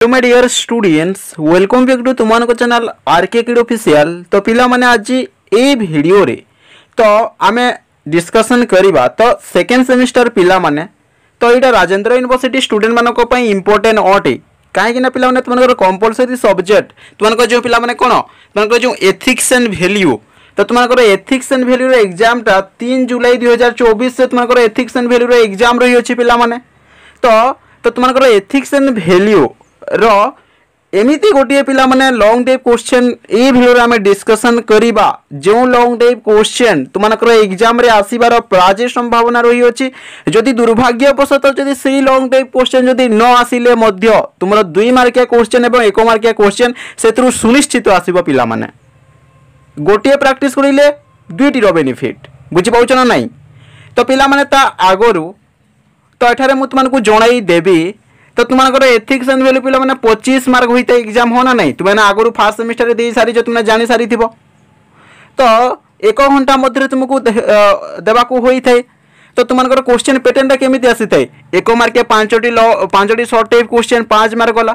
तो my dear students welcome back to तुम channel RK kid official. तो पिला माने आज ए वीडियो रे तो आमे डिस्कशन करिबा तो सेकेंड सेमिस्टर पिला माने तो एटा राजेंद्र यूनिवर्सिटी स्टूडेंट मानक पई इंपोर्टेंट अटे कहीं ना पिला माने तुमनकर कंपलसरी सब्जेक्ट तुमनकर जो पिला माने कोन तुमनकर जो एथिक्स एंड वैल्यू तो तुमनकर एथिक्स एंड वैल्यू रे एग्जाम टा 3 जुलाई 2024 से तुमनकर एथिक्स एंड वैल्यू रे एग्जाम रही अछि पिला माने तो तुमनकर एथिक्स एंड वैल्यू रो एमिति गोटे पिला माने लॉन्ग टाइप क्वेश्चन ए वीडियो आमे डिस्कशन करिबा जो लॉन्ग टाइप क्वेश्चन तुमनकर एग्जाम रे आसीबार प्राजे संभावना रही अछि। जदि दुर्भाग्यवशत जदि सेही लॉन्ग टाइप क्वेश्चन जदि न आसिले मध्य तुमरो 2 मार्किया क्वेश्चन एवं 1 मार्किया क्वेश्चन सेतरु सुनिश्चित आसीबो पिला माने गोटे प्रैक्टिस करिले दुईटी रो बेनिफिट बुझि पाउछ ना नाही। तो पिला माने ता आगरु तो एठारे मु तुमनको जणाई देबी तो तुमनकर एथिक्स एंड वैल्यू पिला माने 25 मार्क होइते एग्जाम होना नहीं तुमने आगरु फर्स्ट सेमिस्टर रे दे सारी जो तुमने जानि सारी थिबो तो 1 घंटा मध्य तुमको देबा को होई थाए। तो तुमनकर क्वेश्चन पैटर्न केमिति आसी थाए 1 मार्क 5टी शॉर्ट टाइप क्वेश्चन 5 मार्क गला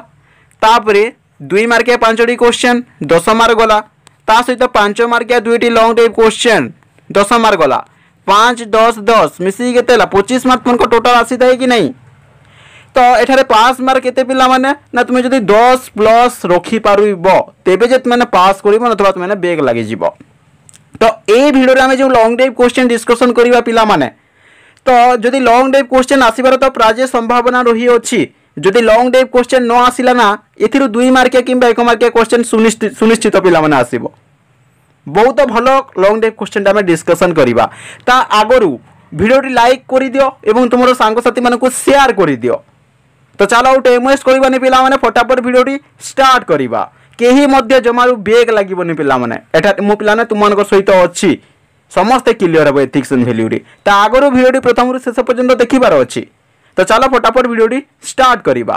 तापरे 2 मार्क 5टी क्वेश्चन 10 मार्क गला ता सहित 5 मार्क 2टी लॉन्ग टाइप क्वेश्चन 10 मार्क गला 5 10 10 मिसी केतेला 25 मार्क तुमको टोटल आसी थाए कि नहीं। तो एठारे पास मार्क केते पिला माने ना तुमे जदि 10 प्लस रखी पारुइबो तेबे जे तुमे पास करिवो नथवा तुमे बैक लागि जिवो। तो ए वीडियो रे हम जो लॉन्ग टाइप क्वेश्चन डिस्कशन करिवा पिला माने तो जदि लॉन्ग टाइप क्वेश्चन आसीबार तो प्राजे संभावना रही अछि। जदि लॉन्ग टाइप क्वेश्चन न आसिला ना एथिरु 2 मार्किया किंबा 1 मार्किया क्वेश्चन सुनिश्चित पिला माने आसीबो। बहुत भलो लॉन्ग टाइप क्वेश्चन हम डिस्कशन करिवा ता आगरु वीडियो टी लाइक करि दियो एवं तुमरो सांग साथी मानको शेयर करि दियो। तो चलो टाइम वेस्ट करबानी पिला माने फटाफट वीडियो टी स्टार्ट करिबा केही मध्य जमारु बेग लागिबोनी पिला माने एटा मो पिला ने तुमनकर सहित अछि समस्त क्लियर हो एथिक्स एंड वैल्यू रे ता आगरो वीडियो टी प्रथम रु शेष पर्यंत देखिबार अछि। तो चलो फटाफट वीडियो टी स्टार्ट करिबा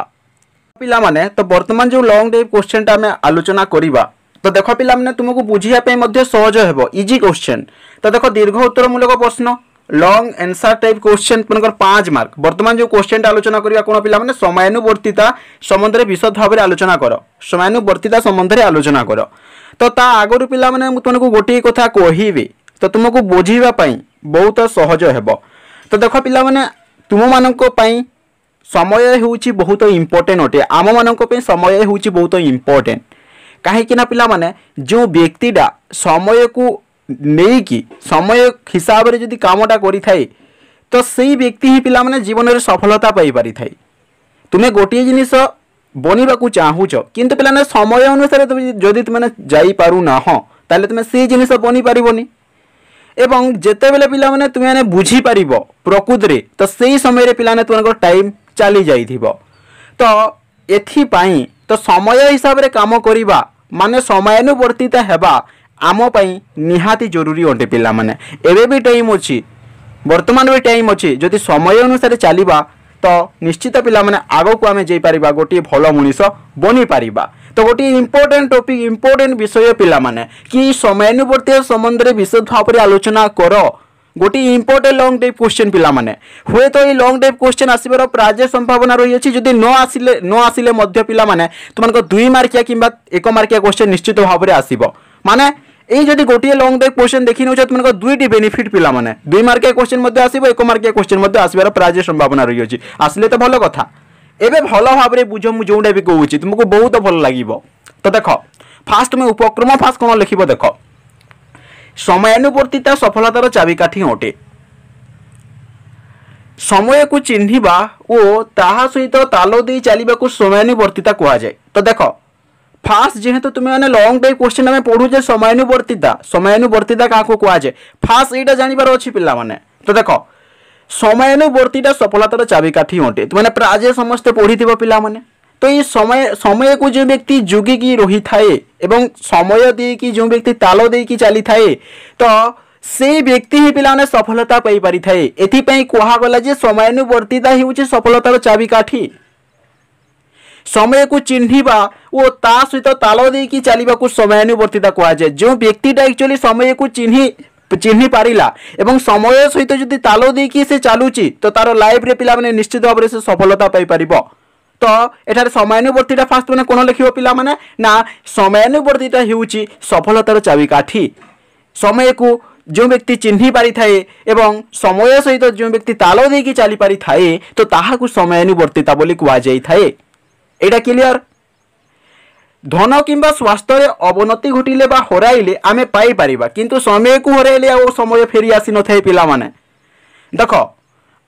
पिला माने तो वर्तमान जो लॉन्ग टाइप क्वेश्चन टा में आलोचना करिबा तो देखो पिला माने तुमको बुझिया पे मध्य सहज हेबो इजी क्वेश्चन। तो देखो दीर्घ उत्तर मूलक प्रश्न लॉन्ग आंसर टाइप क्वेश्चन तुमकर 5 मार्क वर्तमान जो क्वेश्चन आलोचना करिया कोन पिला माने समयानुवर्तिता संबंध रे विशद भाव आलोचना करो समयानुवर्तिता संबंध रे आलोचना करो। तो ता आगरु पिला माने मु तुमको गोटे कथा कहिबे तो तुमको बुझिबा पई बहुत सहज हेबो। तो देखो पिला माने तुम मानको पई समय होउची बहुत इंपोर्टेंट अटे आम मानको पई समय होउची बहुत इंपोर्टेंट काहे कि ना पिला माने जो व्यक्तिडा समय को नहीं कि समय हिसाब रे जदि कामटा करि थाए तो सही व्यक्ति ही पिला माने जीवन रे सफलता पाई पारि थाए। तुमे गोटे जिनिस बनिबा को चाहूछ किंतु पिला ने समय अनुसार जदि तुमे जाई पारु ना हो ताले तुमे से जिनिस बनि पारिबोनी एवं जेते बेले पिला माने तुमे बुझी पारिबो प्रकृति रे तो सही समय रे पिला ने तुमको टाइम चली जाई थिबो। तो एथि पई तो समय हिसाब रे काम करिबा माने समयानुवर्तिता हेबा आम पई निहाती जरूरी अटे पिला माने एबे भी टाइम अछि वर्तमान भी टाइम अछि जदि समय अनुसार चलिबा तो निश्चित पिला माने आगो को आमे जई परिबा गोटी भलो मनीष बनी परिबा। तो गोटी इंपोर्टेंट टॉपिक इंपोर्टेंट विषय पिला माने कि समयानुवर्ती संबंध रे विशद भाव रे आलोचना करो गोटी इंपोर्टेंट लॉन्ग टाइप क्वेश्चन पिला माने हुए तो ये लॉन्ग टाइप क्वेश्चन आसीबार प्राजे संभावना रही अछि जदि न आसिले मध्य पिला माने तुमनको 2 मार्किया किंबा 1 मार्किया क्वेश्चन निश्चित भाव रे आसीबो। माने ए जदि गोटे लॉन्ग टाइप क्वेश्चन देखि नउछ तुमनको 2टी बेनिफिट पिला माने 2 मार्किया क्वेश्चन मध्ये आसीबो 1 मार्किया क्वेश्चन मध्ये आसीबार प्राजे संभावना रही अछि आसिले तो भलो कथा एबे भलो भाव रे बुझो मु जोंडा भी कहूची तुमको बहुत भलो लागिबो। तो देखो फास्ट में उपक्रम फास्ट कोन लिखिबो देखो समयानुवर्तिता सफलतार चाबिकाठी अटे समय को चिन्हिबा ओ ताहा सहित तालो दे चलिबा को समयानुवर्तिता कहा जाय। तो देखो फास्ट जेहेतु तुम मैंने लॉन्ग टाइप क्वेश्चन में पढ़ू जे समयानुवर्तिता क्या कहा जाए फास्ट यहाँ जानवर अच्छी पिला माने। तो देखो समयानुवर्तिता सफलतार चाबिकाठी अटे तुमने प्राजे समस्ते पढ़ी पिला माने। तो ये समय को जो व्यक्ति जुगिकी रही थाए एवं समय देकी जो व्यक्ति ताल देकी चली थाए तो से व्यक्ति ही पिला ने सफलता पाई पारि थाए एथिपई कहा गला जे समयानुवर्तिता ही सफलतार चाबिकाठी समय को चिन्हिबा ओ ता सहित ताल देकी चलिबा को समयानुवर्तिता कहा जाए। जो व्यक्तिटा एक्चुअली समय को चिन्हि पारिला एवं समय सहित जदि ताल देकी से चलुची तो तार लाइफ रे पिला माने निश्चित भाव से सफलता पाई परिबो। तो एठारे समयानुवर्तीटा फास्ट मैंने कौन लिखिबो पिला माने ना समयानुवर्तीटा हेउची सफलतार चाबिकाठी। समय को जो व्यक्ति चिन्हि पारि थाए एवं समय सहित जो व्यक्ति ताल देकी चली पारि थाए तो ताहाकू समयानुवर्तीता बोली कुआ जाई थाए। एटा क्लियर। धन किंबा स्वास्थ्य रे अवनति घटिले बा हराइले आमे पाई परिबा किंतु समय को हराइले आ समय फेरी आसी न थाए पिला माने। देखो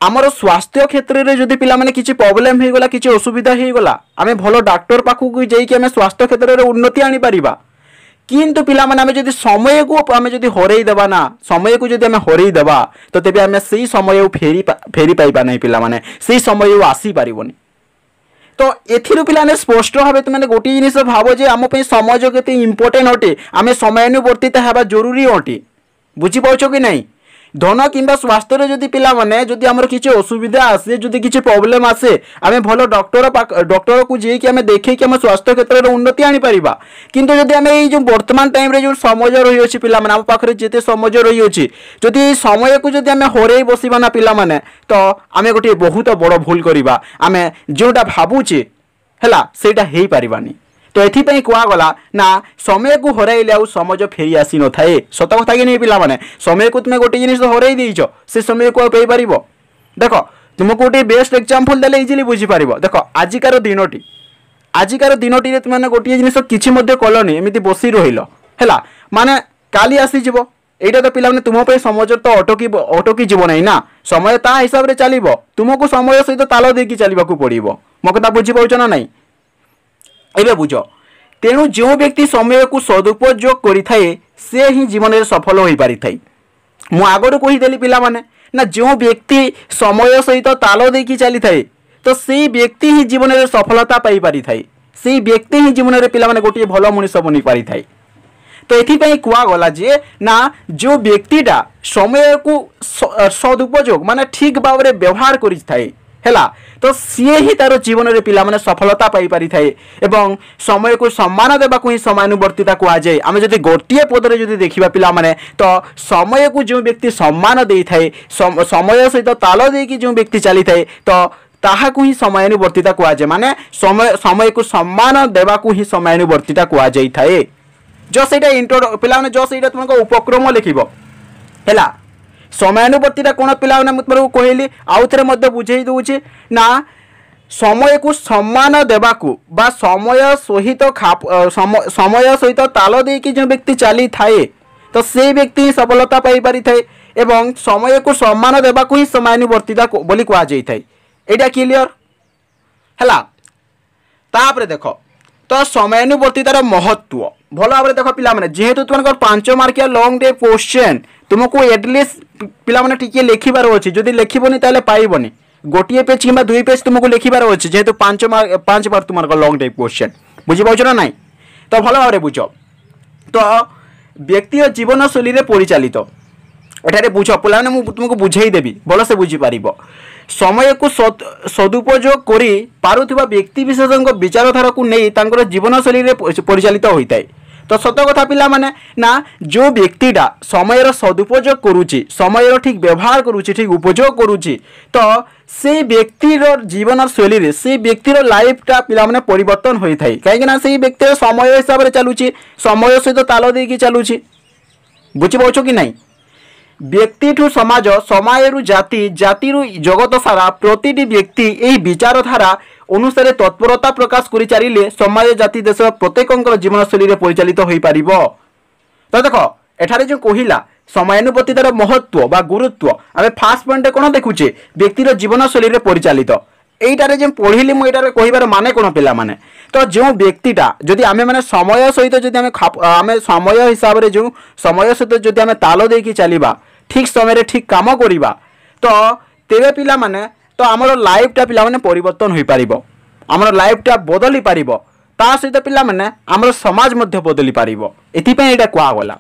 आमर स्वास्थ्य क्षेत्र में जदि पिला माने किछि प्रॉब्लम हे गला किछि असुविधा हे गला आमे भलो डॉक्टर पाखु को जाई कि आमे स्वास्थ्य क्षेत्र में उन्नति आनी परिबा किंतु पिला माने आमे जदि समय को आमे जदि हरई देबा ना समय को जदि आमे हरई देबा तो तेबे आमे सेही समय फेरी पाइबा नहीं पिला माने सेही समय आसी परिबोनी। तो एथिरु पिलाने स्पष्ट भाव तुमने गोटे जिनिस भाव जे आम समय केते इंपोर्टेंट अटे आमे समयानुवर्तित हेबा जरूरी अटे। बुझी पाउछो कि नहीं। धन किंबा स्वास्थ्य रे जदि पिला माने जदि हमर किछि असुविधा आसे जदि किछि प्रॉब्लम आसे आमे भलो डॉक्टर को जे कि आमे देखे कि हम स्वास्थ्य क्षेत्र रे उन्नति आनी परिबा किंतु जदि आमे এই जो वर्तमान टाइम रे जो समय रही अछि पिला माने हम पाखरे जेते समय रही अछि जदि समय को जदि आमे हरेई बसिबा ना पिला माने तो आमे गोटे बहुत बड़ भूल करिबा आमे जोटा भाबुचे हैला सेटा हेई परिबानी। तो एथिपाई कुआगला ना समय को हराइले आउ समय फेरी आसी न थाए। सत कथा कि नहीं पिला माने समय को तुम गोटे जिनिस हराई देइछ से समय को पाई परिबो। देखो तुमको गोटे बेस्ट एग्जांपल देले इजीली बुझी परिबो। देखो आजिकार दिनटी रे तुमने गोटे जिनिस किछि मध्ये कलनी एमिति बसी रहिलो हैला माने काली आसी जिवो एटा तो पिला माने तुम पे समय तो अटकी जीव नहीं ना समय ता हिसाब रे चलिबो तुमको समय सहित ताल देकी चलिबाकू पड़िबो। मो कथा बुझी पाउछ ना नहीं। एबे बुझ तेणु जो व्यक्ति समय को सदुपयोग करिथाए से ही जीवन में सफल हो पारि थाए। मु आगरो कहिदेली पिला माने ना जो व्यक्ति समय सहित ताल देकी चली थाए तो सेही व्यक्ति ही जीवन में सफलता पाई पारि थाए सेही व्यक्ति ही जीवन में पिला माने गोटे भलो मनुष्य बनी पारि थाए। तो एथिपाई कुआ गला जे ना जो व्यक्तिटा समय को सदुपयोग माने ठीक भाव में व्यवहार करि थाए हैला तो सीए ही तार जीवन में पिला माने सफलता पाई पारि थाए एवं समय को सम्मान देबा को ही समयानुवर्तिता कुआ जाए। आमे जदि गोटिए पदरे जदि देखिबा पिला माने तो समय को जो व्यक्ति सम्मान देई थाए समय सहित ताल देकी जो व्यक्ति चली थाए तो ताहाकू ही समयानुवर्तिता कुआ जाए। माने समय को सम्मान देबा को ही समयानुवर्तिता कुआ जाई थाए। जो सेटा इंट्रो पिला माने जो सेटा तुमको उपक्रम लिखिबो हैला समयानुवर्तिता कौन पिला तुमको कहली आउ थे बुझे दूचे ना समय को सम्मान देवाकू बा समय सहित समय सहित ताल देकी जो व्यक्ति चली थाए तो से व्यक्ति ही सफलता पाई पारि थाए एवं समय को सम्मान देवाकू ही समयानुवर्तिता बोली कुआ जाई थाए। एटा क्लियर हैला। तापरे देखो तो समयानुवर्तितार महत्व भल भाव देख पिला माने जेहेतु तुमको 5 मार्किया लॉन्ग डे क्वेश्चन तुमको एटलिस्ट पिला माने टिके लिखिबार अछि जदि लिखिबोनी ताले पाइबोनी गोटिए पेज किंबा 2 पेज तुमको लिखिबार अछि जेहेतु 5 बार तुमको लॉन्ग डे क्वेश्चन बुझी पाउछ ना नहीं। तो भल भाव बुझ तो व्यक्ति जीवन शैली रे परिचालित एठारे बुझ पिला माने मु तुमको बुझाई देबी भल से बुझी पारिबो। समय को सदुपयोग करी पारुथिबा व्यक्ति विशेषज्ञ विचारधारा को नहीं तांकर जीवन शैली रे परिचालित होइताय। तो सत कथा पिला माने ना जो व्यक्तिटा समय सदुपयोग करुची समय ठीक व्यवहार करुची ठीक उपयोग करुची तो से व्यक्तिर जीवन शैली रे से व्यक्तिर लाइफटा पिला माने परिवर्तन होइथाय काहे ना से व्यक्ति समय हिसाब रे चलुची समय सहित ताल देकी चलुची। बुझी पाउछ कि नहीं। व्यक्ति ठू समाज समायरु जाति जातिरु जगत सारा प्रतिटी व्यक्ति यही विचारधारा अनुसार तत्परता प्रकाश करि चारिले समाज जाति देश प्रत्येकंकर जीवनशैली रे परिचालित होई पारिबो। तो देखो एठारे जो कहिला समयानुवर्तितार महत्व बा गुरुत्व आमे फास्ट पॉइंट कोन देखुचे व्यक्तिर जीवनशैली रे परिचालित एइटारे जे पढिली मु एटारे कहिबार माने कोन पिला माने तो जो व्यक्तिटा जदि आमे माने समय सहित जदि आमे समय हिसाब रे जो समय सहित जदि आमे ताल देकी चलिबा ठीक समय रे ठीक काम करिबा तो तेबे पिला माने तो आमर लाइफटा पिला माने परिवर्तन होई पारिबो आमर लाइफटा बदली पारिबो ता सहित पिला माने आमर समाज मध्य बदली पारिबो। एथि पे एटा कुआ गला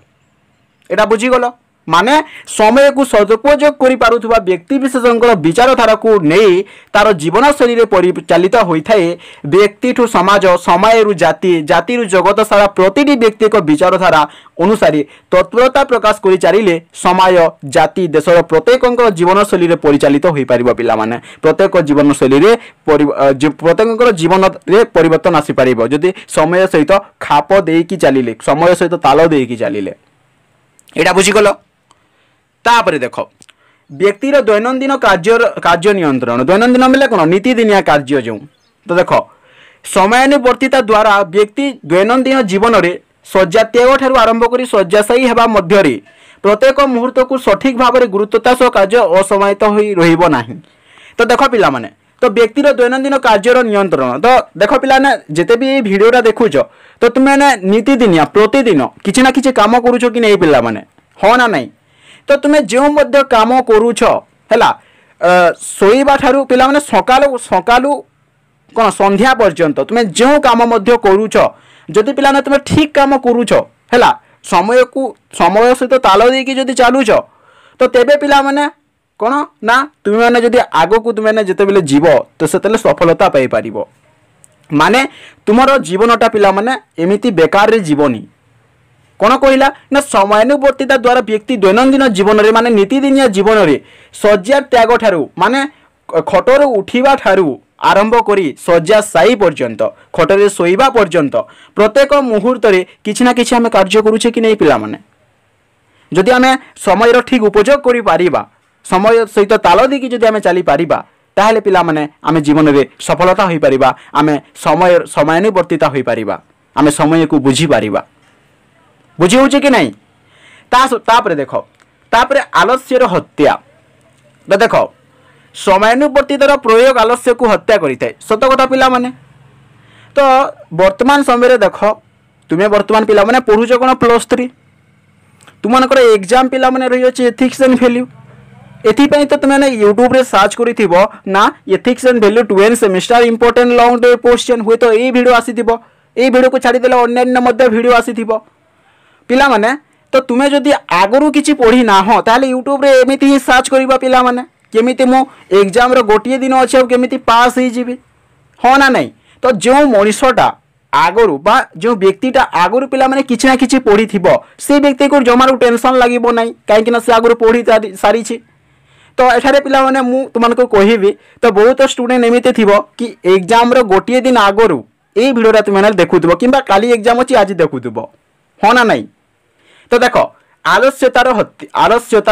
एटा बुझी गलो माने समय को सदुपयोग कर पारुथुबा व्यक्ति विशेषकर विचारधारा को नहीं तार जीवनशैली में परिचालित होता है। व्यक्ति ठू समाज, समय रु जाति, जाति रु जगत सारा प्रतिटी व्यक्ति को विचारधारा अनुसार तत्परता प्रकाश कर चलिए समय जाति देशर प्रत्येक जीवनशैली में परिचालित हो पार। पिला माने प्रत्येक जीवनशैली में प्रत्येक जीवन में परिवर्तन आसीपर जदि समय सहित खाप देकी चलिए, समय सहित ताल देकी चलिए। यहाँ बुझीगल। तापर देख व्यक्तिर दैनंदिन कार्य नियंत्रण, दैनंदिन मिले कौन नीतिदिनिया कार्य जो। तो देख समयानुवर्तिता द्वारा व्यक्ति दैनंदिन जीवन में शज्या त्याग ठारू आरंभ कर शज्याशायी होगा मध्य प्रत्येक मुहूर्त को सठिक भाव में गुरुत्वता सह कार्य असमायित हो रहा। तो देख पिला माने तो व्यक्तिर दैनंदिन कार्यर नियंत्रण। तो देख पिला जिते भी भिडियोटा देखुच तो तुम्हें नीतिदिनिया प्रतिदिन किसी ना कि कम करुच कि नहीं पिला माने, हाँ ना नहीं। तो तुम्हें जो मध्य काम करुच है शोवा ठारू पिला माने सकालू सकालू कौन संध्या पर्यंत तुम्हें जो काम मध्य करुच जदि पिला तुम्हें ठीक काम करुच है समय को समय सहित ताल देकी जदि चलुच तो तेबे पिला माने कौन ना तुम मैंने जदि आग को तुम जिते बेले जीव तो से सफलता पाई पार। माने तुमर जीवनटा पिला माने एमिति बेकार रे जीवनी कौन कहला ना समयानुवर्तिता द्वारा व्यक्ति दैनंदिन जीवन में माने नीतिदिनिया जीवन में शज्या त्याग ठारू माने खटर उठिबा ठारू आरंभ करी शज्याशायी पर्यंत खटरे शोइबा पर्यंत प्रत्येक मुहूर्त किछि ना किछि आमे कार्य करूछे कि नहीं पिला माने। जदि आमे समय ठीक उपयोग करि पारिबा, समय सहित ताल देकी जदि आमे चली पारिबा ताहेले पिला माने आमे जीवन में सफलता होई पारिबा, आमे समयानुवर्तिता होई पारिबा, आमे समय को बुझी पारिबा। बुझी होचे कि नहीं। तापरे देख तापरे आलस्यर हत्या। तो देख समयानुवर्तितार प्रयोग आलस्य को हत्या करिଥାଏ सत कथा पिला माने। तो वर्तमान समय देख तुम्हें वर्तमान पिला माने पढ़ुछ कोन +3 तुमनकर एग्जाम पिला माने रही अछि एथिक्स एंड वैल्यू। एथिपाई तो तुमने यूट्यूब रे सर्च करिथिबो ना ethics and value 12 semester important long day question हुए तो यही वीडियो आसीथिबो। एही वीडियो को छाड़ी देले ऑनलाइन मध्ये वीडियो आसीथिबो पिला माने। तो तुम्हें जदि आगरू किछि पढ़ी ना हो ताले यूट्यूब रे एमिति ही सर्च करिबा पिला माने केमिति मो एग्जाम रो गोटिए दिन अछि और केमिति पास ही जीबी, हाँ ना नहीं। तो जो मनीषटा आगरू बा जो व्यक्तिटा आगरू पिला माने किछि ना किछि पढ़ी थिबो से व्यक्ति को जमारू टेंशन लागिबो नाही काहेकि ना से आगरू पढ़ी सारी छी। तो एठारे पिला माने मु तुमनको कहिबी तो बहुत स्टूडेंट एमिति थिबो कि एग्जाम रो गोटिए दिन आगरू ए वीडियोटा तुमने देखुथिबो किंबा काली एग्जाम अछि आज देखुथिबो, हाँ ना नहीं। तो देख आलस्यतार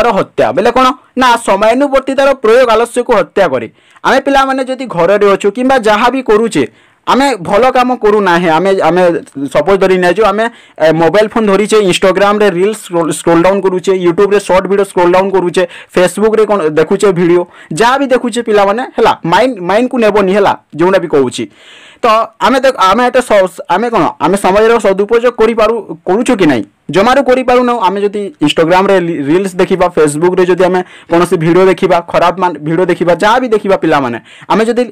हत्या बेले कौन ना समयानुवर्तितार प्रयोग आलस्य को हत्या करे। आमे पिला माने जदि घर रे अछु किंबा जहाँ भी करूचे आमे भल काम करू ना है आमे आमे सपोज धरी नै जो आमे मोबाइल फोन धरीचे इंस्टाग्राम रे रील्स स्क्रॉल डाउन करूचे, यूट्यूब रे शॉर्ट वीडियो स्क्रॉल डाउन करूचे, फेसबुक रे कोन देखुचे वीडियो जहाँ भी देखुचे पिला माने हला माइंड को नेबोनी हला जोना भी कहूची। तो आमे देख आमे एटा आमे कोन आमे समय रो सदुपयोग करूछु कि नहीं जमारू करि पारु न। आमे जदि इंस्टाग्राम रे रील्स देखिबा, फेसबुक रे जदि आमे कोनोसी वीडियो देखिबा, खराब वीडियो देखिबा, जहाँ भी देखिबा पिला माने आमे जदि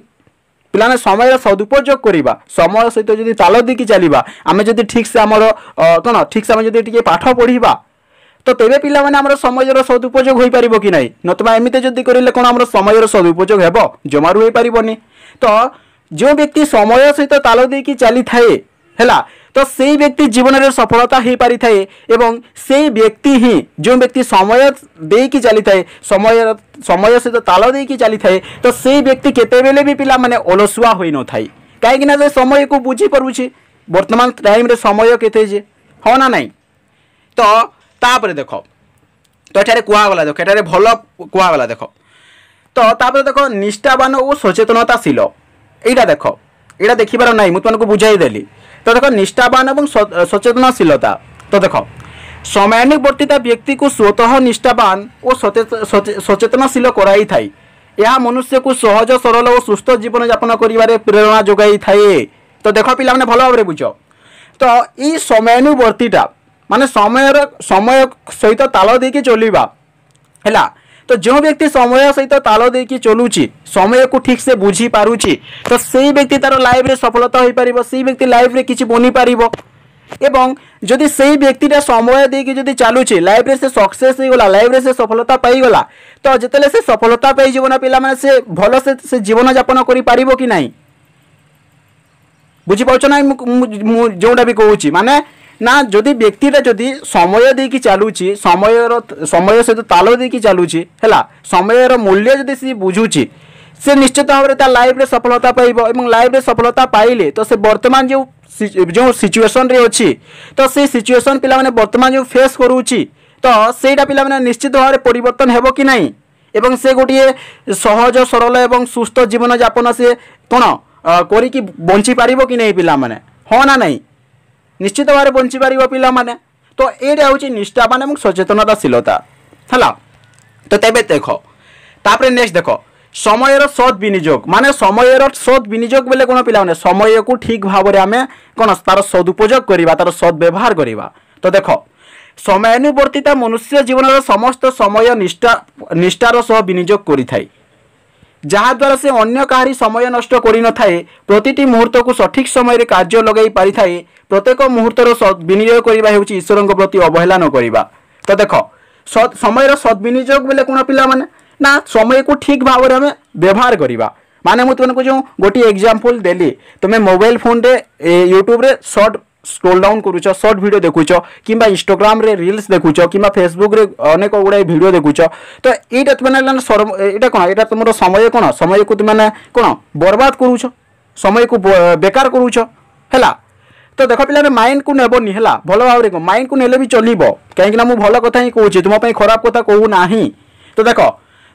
पिलाने समय सदुपयोग करिबा, समय सहित जदि ताल देकी चलिबा, आमे जदि ठीक से हमर कोन ठीक से आमे जदि टिके पाठ पढ़िबा तो तेबे पिला माने हमर समय सदुपयोग होई पारिबो कि नहीं। नतबा एमिते जदि करिले कोन हमर समय सदुपयोग हेबो, जमारू होई पारिबोनी। तो जो व्यक्ति समय सहित ताल देकी चली थाए हैला तो से व्यक्ति जीवन में सफलता हो पारि थाए एवं से व्यक्ति ही जो व्यक्ति समय देकी चली थाए समय सहित ताल देकी चली थाए तो से व्यक्ति केतेबेले भी पिला माने अलसुआ होई न थाई काहेकि ना समय को बुझी पारुछि वर्तमान टाइम रे समय केते जे, हाँ ना नहीं। तो तापर देख तो एठारे कुआ गला देख एठारे भल कुआ गला देख। तो तापर देख निष्ठावान और सचेतनताशील एटा देख एटा देखिबार नहीं मुझे तुमको बुझाई देली। तो देख निष्ठावान और सचेतनशीलता। तो देख समयानुवर्तिता व्यक्ति को स्वतः निष्ठावान और सचेतनशील कराई थाई। यह मनुष्य को सहज सरल और सुस्थ जीवन यापन करिवारे प्रेरणा जोगाई थाए। तो देख पिला माने भल भाव बुझ। तो ये समयानुवर्तिता माने समय सहित ताल देकी चलिबा हैला। तो जो व्यक्ति समय सहित ताल देकी चलुची समय को ठीक से बुझी पारुची तो से व्यक्ति तार लाइफ रे सफलता होई परिबो, से व्यक्ति लाइफ रे किछि बनी पारिबो। एवं जदि से व्यक्तिटा समय देकी जदि चलुचे लाइफ रे से सक्सेस हो गला लाइफ रे से सफलता पाई गला तो जेतले से सफलता पाई जीवन पिला माने से भलो से जीवन यापन करि पारिबो कि नाही बुझी पाउछ ना जोटा भी कहूँ माने ना जदि व्यक्तिटा जदि समय देकी चलुची समय सहित ताल देकी चलुची हैला समयर मूल्य जदि से बुझुची से निश्चित भाव में लाइफ रे सफलता पाइबो एवं लाइफ रे सफलता पाइले तो से वर्तमान जो सिचुएशन रे अच्छी तो से सिचुएशन पिला माने वर्तमान जो फेस करूची तो सेटा पिला माने निश्चित भाव में परिवर्तन हेबो कि नहीं एवं से गोटे सहज सरल एवं सुस्थ जीवन यापन से कौन करिकी बंची पारिबो कि नहीं पिला माने हाँ ना नहीं निश्चित भाव में बंची पारिबो पिला माने तो एटा होची निष्ठा माने सचेतनताशीलता हला तो तेबे देखो तापरे नेक्स्ट देखो समयर सद विनियोग माने समयर सद विनियोग बेले कोन पिला माने समय को ठीक भाव में आमे कोन तार सदुपयोग करिबा तार सद व्यवहार करिबा तो देखो समयानुवर्तिता मनुष्य जीवन समस्त समय निष्ठार सह विनियोग करिथाई जहाद्वारा से अन्य कहारी समय नष्ट करि न थाए प्रतिटी मुहूर्त को सठिक समय रे कार्य लगाई पारि थाए प्रत्येक मुहूर्तर विनियोग करिबा हेउची ईश्वरଙ୍କ प्रति अवहेला न करिबा तो देखो समयर सद विनियोग बेले कोन पिला माने ना समय को ठीक भाव में हमें व्यवहार करवा माने मुझे तुमको जो गोटे एग्जांपल देली तुम्हें मोबाइल फोन रे यूट्यूब रे शॉर्ट स्क्रोल डाउन करूछ शॉर्ट वीडियो देखुछ किंबा इंस्टाग्राम रे रील्स देखुछ किंबा फेसबुक रे अनेक गुड़ाई वीडियो देखुछ तो एटा तुमने एटा कोन एटा तुमरो समय को तुमने कोन बर्बाद करूछ समय को बेकार करूछ हैला तो देख पिला माइंड को नेबनी है भल भाव में माइंड को नेले भी चलो कहीं मु भल कथा ही कहूँ तुम खराब कथा कहू ना तो देख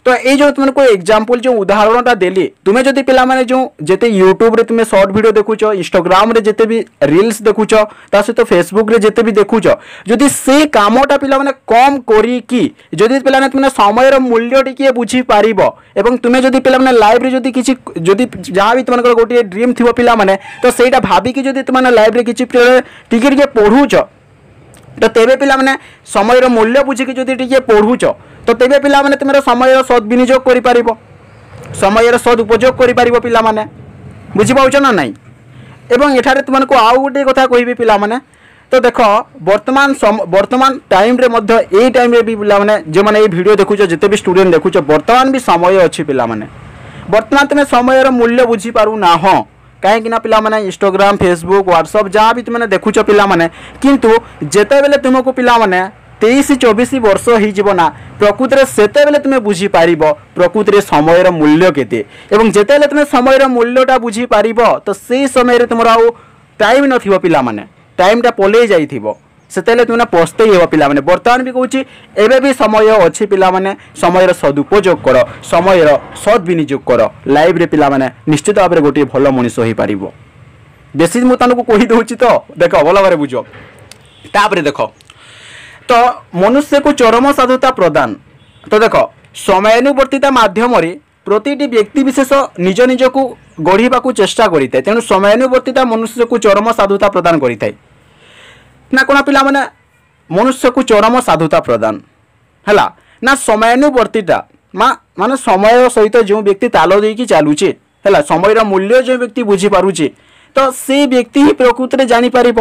तो ये जो तुमको एग्जांपल जो उदाहरणटा देली तुम्हें जदि पिला माने जो जेते यूट्यूब रे तुम शॉर्ट वीडियो देखुछ इंस्टाग्राम रे जेते भी रील्स देखुछ ता सहित फेसबुक रे जेते भी देखुछ जदि से कामटा पिला माने कम करी कि जदि पिला माने तुमने समय रो मूल्य टिके बुझी पारिबो एवं तुम्हें जदि पिला माने लाइफ रे जदि किछि जदि जहाँ भी तुमनकर गोटे ड्रीम थिबो पिला माने तो सेटा भाबी कि जदि तुमने लाइफ रे किछि टिके टिके पढुछ तो तेबे पिला माने समय रो मूल्य बुझी कि जदि टिके पढुछ तो तेबे पिला माने तुमर समय सद विनियोग करि पारिबो समय सद उपयोग करि पारिबो पिला माने बुझी पाउछ ना नहीं एवं एठारे तुमको आउ गोटे कथा कहबी पिला माने तो देखो वर्तमान टाइम रे मध्य ए टाइम रे भी पिला माने जे माने ए वीडियो देखुछ जते भी स्टूडेंट देखुछ वर्तमान भी समय अछि पिला माने वर्तमान तुम समय रो मूल्य बुझी पारु ना हो कहीं ना पिला माने इंस्टाग्राम फेसबुक व्हाट्सएप जहाँ भी तुमने देखुछ पिला माने किंतु जेते बेले तुमको पिला माने 23-24 वर्ष हो ना प्रकृत में सेते बेले तुम बुझी पार प्रकृत में समय मूल्य केते एवं जेते तुम समय मूल्यटा बुझी पार तो से समय तुम आउ टाइम न पिला माने टाइमटा पलि जाइथिबो सेते तुमने पछतई हेबो पिला माने वर्तमान भी कहूँ एबे भी समय अच्छी पिला माने समय सदुपयोग कर समय सद विनियोग कर लाइफ रे पिला माने निश्चित भाव में गोटे भल मनीष हो पार बेसी मुझे तुमको कही दूँ तो देख भल भाव बुझ तापर देख तो मनुष्य को चरम साधुता प्रदान तो देख समयानुवर्तिता माध्यम प्रतिटी व्यक्ति विशेष निज निज को गढ़ा चेष्टा करें तेणु समयानुवर्तिता मनुष्य को चरम साधुता प्रदान करें ना कौन पिला माने मनुष्य को चरम साधुता प्रदान है ना समयानुवर्तिता माने समय सहित जो व्यक्ति ताल देकी चलुचे है समय मूल्य जो व्यक्ति बुझी पारुचे तो से व्यक्ति ही प्रकृत में जापर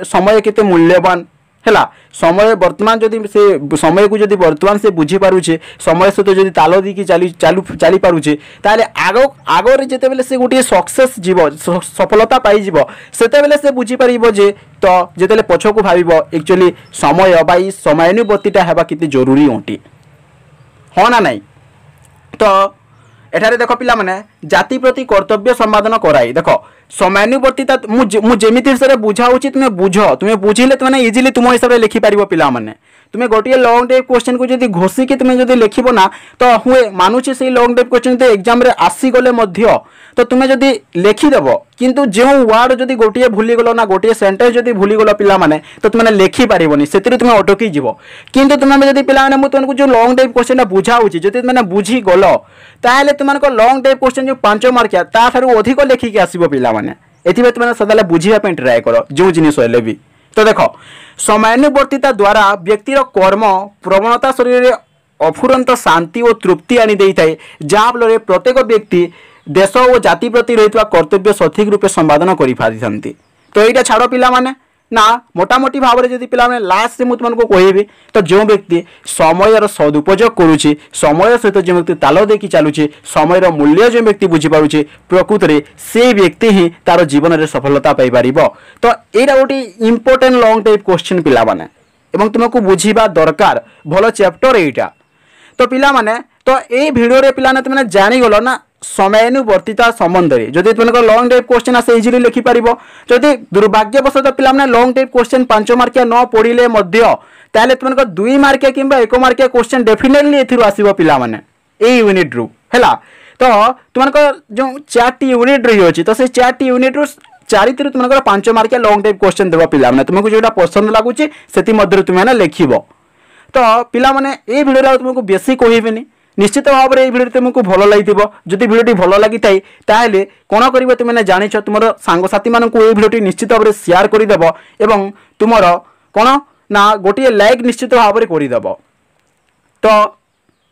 समय केते मूल्यवान है समय वर्तमान जदि से समय को जदि वर्तमान से बुझी पारुचे समय सहित जदि ताल देकी चली पारुचे ताले आगरे जेते बेले से गोटे सक्सेस जीव सफलता पाई जीव सेते बेले से बुझी पारिबो जे तो जेते पछ को भाबिबो एक्चुअली समय बाई समयानुवर्तिता हेबा किते जरूरी ओंटी हो ना नहीं तो एठारे देख पिला माने जाति प्रति कर्तव्य संपादन कराई देख समयानुवर्तिता मुझे हिसाब बुझाऊँ तुम्हें बुझ तुम्हें बुझिले तुम इजिली तुम हिसाब से लिखिपार पिला माने तुम्हें गोटे लॉन्ग टाइप क्वेश्चन को जब घोषिकी तुम्हें जब लिखब ना तो हुए मानुचे से लॉन्ग टाइप क्वेश्चन एग्जाम रे आसीगले तो तुम्हें जब लिखिदेव किंतु जो वार्ड जब गोटे भूलीगल ना गोटे सेंटेंस जब भूलीगल पिला माने तो तुमने लिखिपारनी से तुम्हें अटकी जीव किंतु तुम्हें जब पिला माने तुमको जो लॉन्ग टाइप क्वेश्चन बुझाऊँ जब तुमने बुझीगल ताहले तुमको लॉन्ग टाइप क्वेश्चन जो 5 मार्किया ताठारू अधिक लिखिकी आसब पिला माने एथिबे तुमने सदाले बुझिबा ट्राए कर जो जिनिस हेले भी तो देख समयानुवर्तिता द्वारा व्यक्तिर कर्म प्रवणता शरीर में अफुरंत शांति और तृप्ति आनी देई थाए जहाँ फल प्रत्येक व्यक्ति देश और जाति प्रति रही कर्तव्य सठिक रूपे संपादन कर पारि तो यहाँ छाड़ पिला माने ना मोटामोटी भाव में जब पे लास्ट में तुमको कहबी तो जो व्यक्ति समयर सदुपयोग करुच्ची समय सहित जो व्यक्ति ताल देकी चलुचे समयर मूल्य जो व्यक्ति बुझीपारे प्रकृत में से व्यक्ति ही तार जीवन में सफलता पाइपर। तो यहाँ गोटे इम्पोर्टेंट लॉन्ग टाइप क्वेश्चन पिला माने एवं तुमको बुझीबा दरकार भल चैप्टर एटा। तो पिला माने तो ये भिडियो रे पिला तुमने जानीगल ना समयानुवर्तिता संबंध में जदि तुम लॉन्ग टाइप क्वेश्चन आसे इजिली लिखिपार जदि दुर्भाग्यवशतः पिला लॉन्ग टाइप क्वेश्चन 5 मार्किया न पढ़िले ताले तुम 2 मार्किया कि 1 मार्किया क्वेश्चन डेफिनेटली एथिरु आसीबो पिला माने ए यूनिट रु हैला। तो तुम जो 4टी यूनिट रही अछि तो से 4टी यूनिट रु 4 तुम 5 मार्किया लॉन्ग टाइप क्वेश्चन देबो पिला माने तुमको जोटा पसंद लागुची सेति मध्य तुम लिखिबो। तो पिला माने ए भिडियो तुमको बेसी कहबिनी निश्चित भाव में भिडियो तुमको भल लगी जदि भिडियोटी भल लगी ताहले कौन कर तुमने जान तुम सांगसाथी मानू ये भिडियोटी निश्चित भाव में शेयर करदेव एवं तुम कौन ना गोटे लाइक निश्चित भाव में करदेव। तो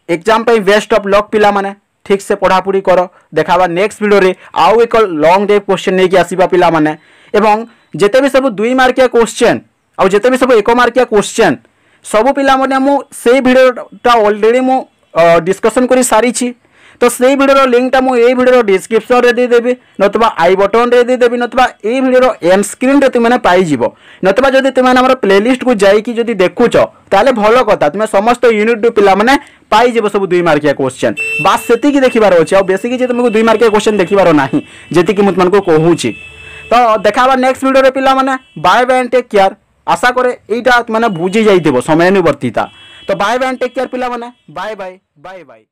एग्जाम पे बेस्ट ऑफ लक पिला माने ठीक से पढ़ापढ़ी कर देखा नेक्स्ट वीडियो रे आउ एक लॉन्ग टाइप क्वेश्चन नहीं आसवा पिला माने एवं जेते भी सब 2 मार्किया क्वेश्चन आउ जेते भी सब 1 मार्किया क्वेश्चन सब पिला माने मु से भिडियोटा ऑलरेडी मु डिस्कशन करी सारी। तो से भिडियो लिंकटा मुझे भिडियो डिस्क्रिप्शन रे दे देबी नतबा आई बटन रे दे देबी नतबा ए भिडियो एंड स्क्रीन रे तुमने पाई जीवो नतबा जदि तुमने हमर प्लेलिस्ट को जाईकी जदि देखुच ताले भलो कथा तुम समस्त यूनिट पिला माने पाई जीवो सब 2 मार्किया क्वेश्चन बास सेति की देखिबार अछि आ बेसी की जे तुमको 2 मार्किया क्वेश्चन देखिबार नाही जेति की मु तुमको कहूची। तो देखाबा नेक्स्ट वीडियो रे पिला माने bye bye and take care आशा करे एटा माने बुझी जाइथिबो समयानुवर्तिता। तो bye bye and take care पिला माने बाय बाय बाय बाय।